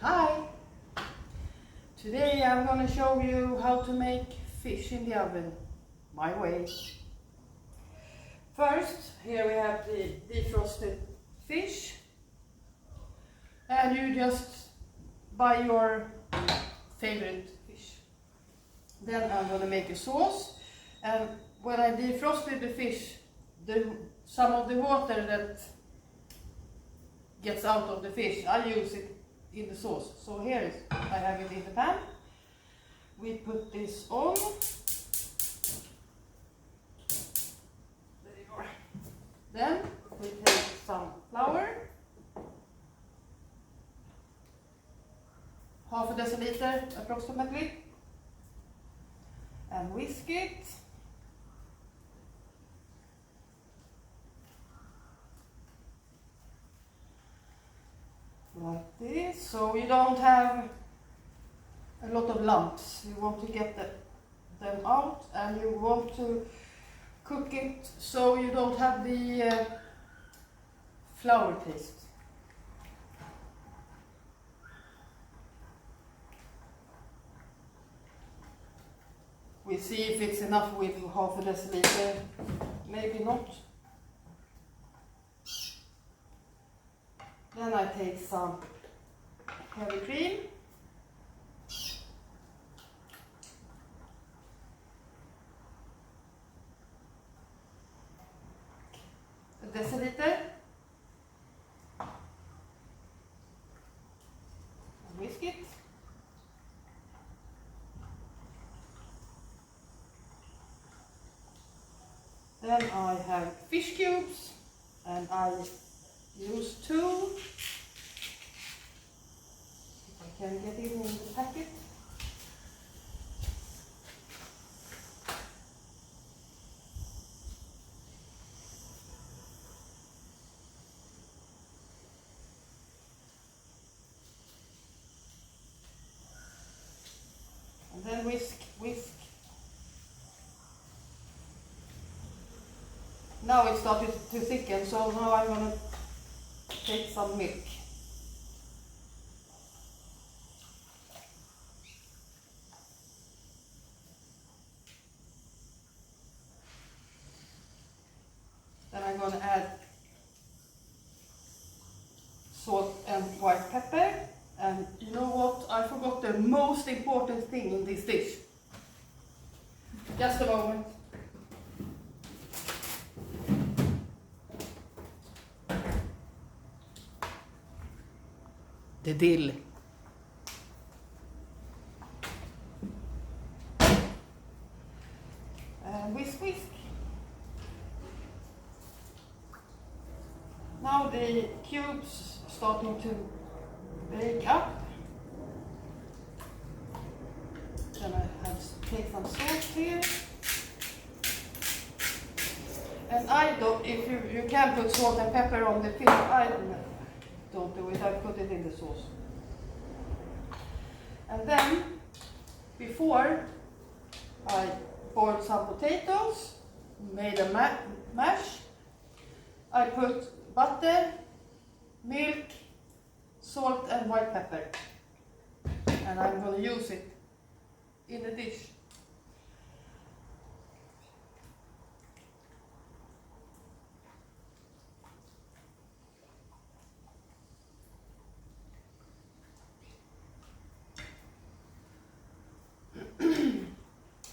Hi! Today I'm going to show you how to make fish in the oven, my way. First, here we have the defrosted fish, and you just buy your favorite fish. Then I'm going to make a sauce, and when I defrosted the fish, some of the water that gets out of the fish, I use it in the sauce. So here is, I have it in the pan. We put this on. There you are. Then we take some flour, half a deciliter approximately, and whisk it. Like this, so you don't have a lot of lumps. You want to get them out, and you want to cook it so you don't have the flour taste. We see if it's enough with half a deciliter, maybe not. Then I take some heavy cream. A deciliter. And whisk it. Then I have fish cubes, and I use 2. If I can get it in the packet. And then whisk. Now it started to thicken, so now I'm going to take some milk. Then I'm going to add salt and white pepper. And you know what? I forgot the most important thing in this dish. Just a moment. The dill. Whisk. Now the cubes starting to bake up. Then I have to take some salt here. And I don't, if you can put salt and pepper on the fish, I don't do it, I put it in the sauce. And then, before I boiled some potatoes, made a mash, I put butter, milk, salt and white pepper. And I'm going to use it in the dish.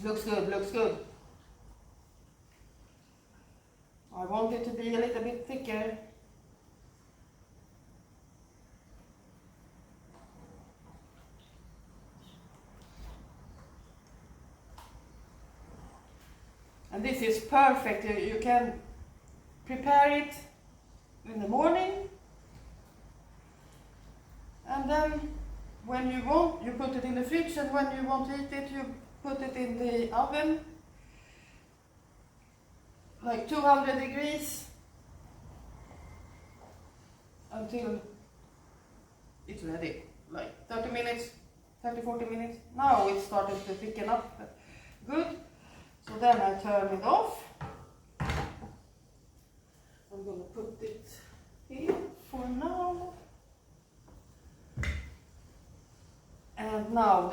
Looks good. I want it to be a little bit thicker. And this is perfect. You can prepare it in the morning, and then when you want, you put it in the fridge, and when you want to eat it, you put it in the oven, like 200 degrees, until it's ready, like 30 minutes, 30-40 minutes. Now it's starting to thicken up good. So then I turn it off. I'm going to put it here for now. And now,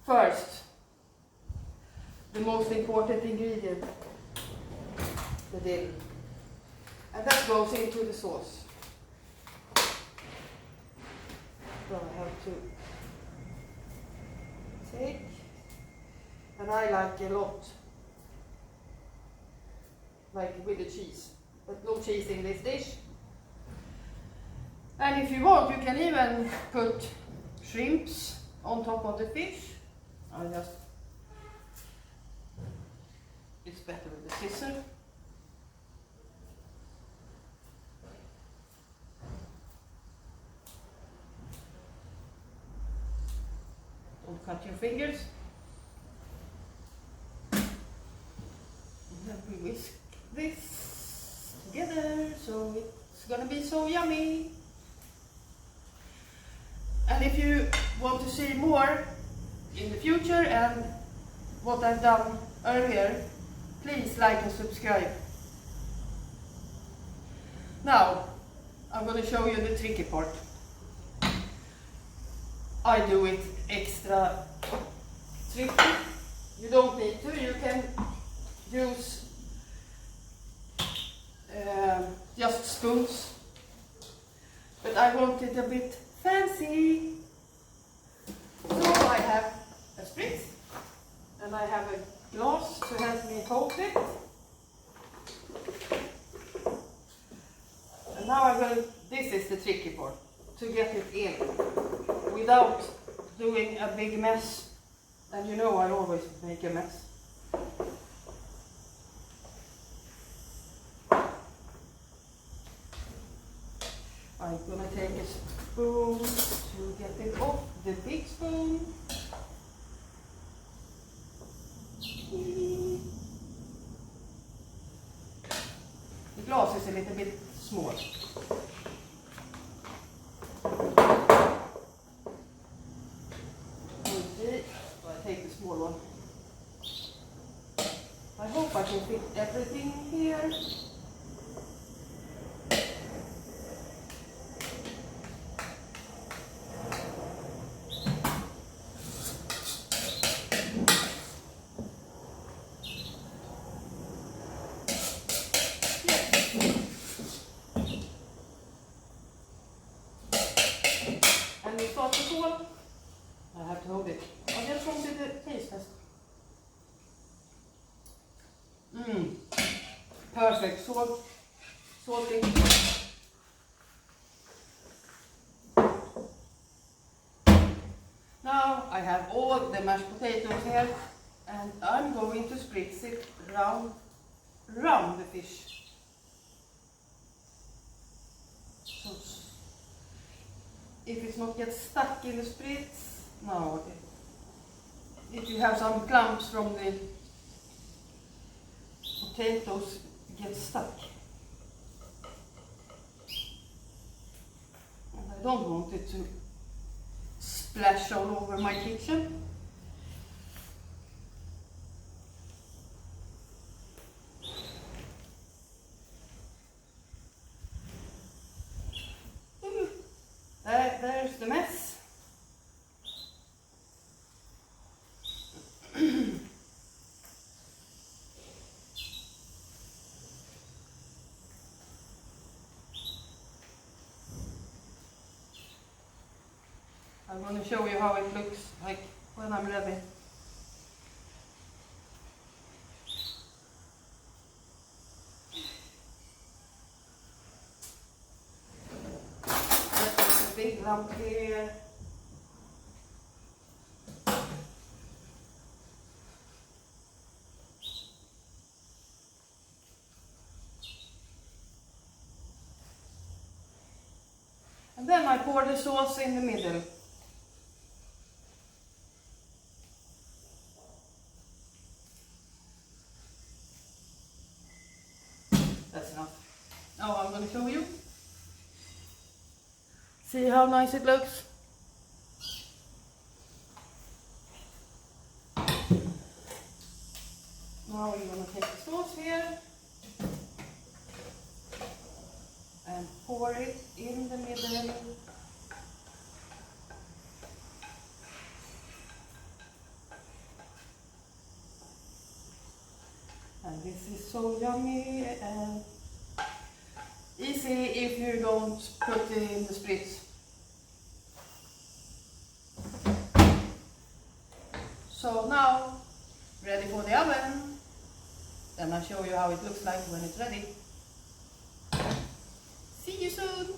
first, the most important ingredient, the dill. And that goes into the sauce. So I have to take, and I like a lot, like with the cheese, but no cheese in this dish. And if you want, you can even put shrimps on top of the fish. It's better with the scissor. Don't cut your fingers. And then we whisk this together so it's gonna be so yummy. And if you want to see more in the future and what I've done earlier, please like and subscribe. Now, I'm going to show you the tricky part. I do it extra tricky. You don't need to, you can use just spoons. But I want it a bit fancy. So I have a spritz and I have a glass to help me hold it. And now I'm going to, this is the tricky part, to get it in without doing a big mess. And you know I always make a mess. I'm going to take a spoon to get it off, the big spoon. The glass is a little bit small. Okay, so I take the small one. I hope I can fit everything here. And we start the salt. I have to hold it. I just wanted the taste test. Perfect. Salty. Now I have all the mashed potatoes here, and I'm going to spritz it round the fish. So if it's not yet stuck in the spritz, no. If you have some clumps from the potatoes get stuck. And I don't want it to splash all over my kitchen. There's the mess. I'm going to show you how it looks like when I'm ready. That's a big lump here. And then I pour the sauce in the middle. That's enough. Now I'm going to show you. See how nice it looks? Now we're going to take the sauce here and pour it in the middle. so yummy and easy if you don't put it in the spritz. So now, ready for the oven. Then I'll show you how it looks like when it's ready. See you soon!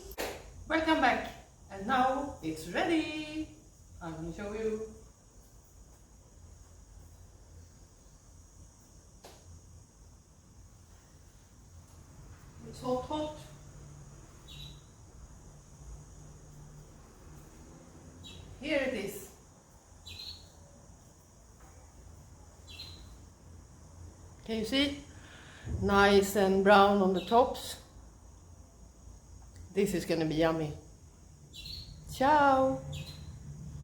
Welcome back! And now it's ready! I'm gonna show you. It's hot, hot. Here it is. Can you see? Nice and brown on the tops. This is gonna be yummy. Ciao!